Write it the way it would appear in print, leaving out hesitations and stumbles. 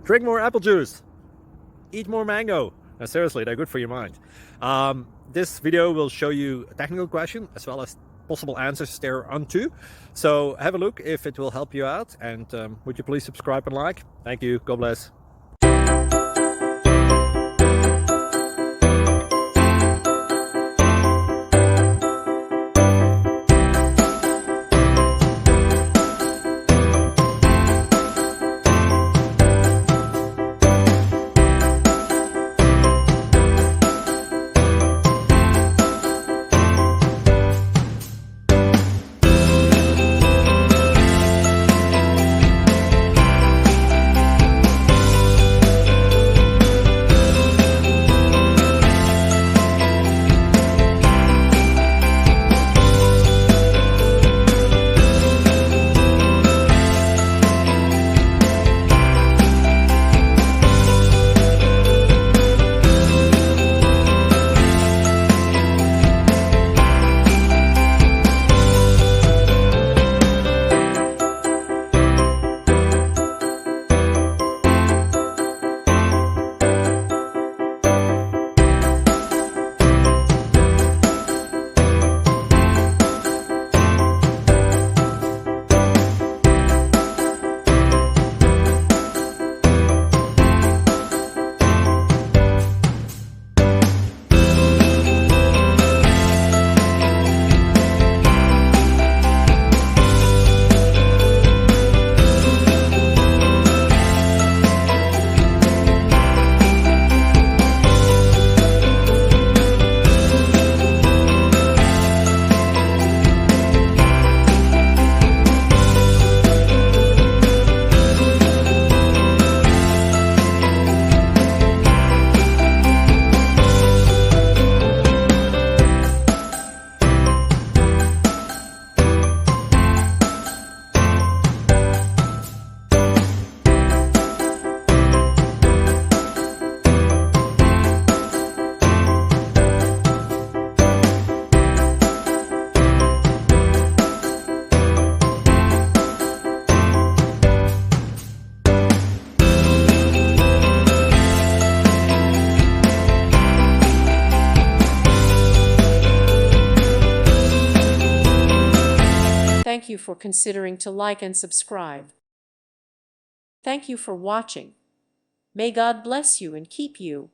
Drink more apple juice. Eat more mango. Now, seriously, they're good for your mind. This video will show you a technical question as well as possible answers thereunto. So have a look if it will help you out, and would you please subscribe and like? Thank you. God bless. Thank you for considering to like and subscribe. Thank you for watching. May God bless you and keep you.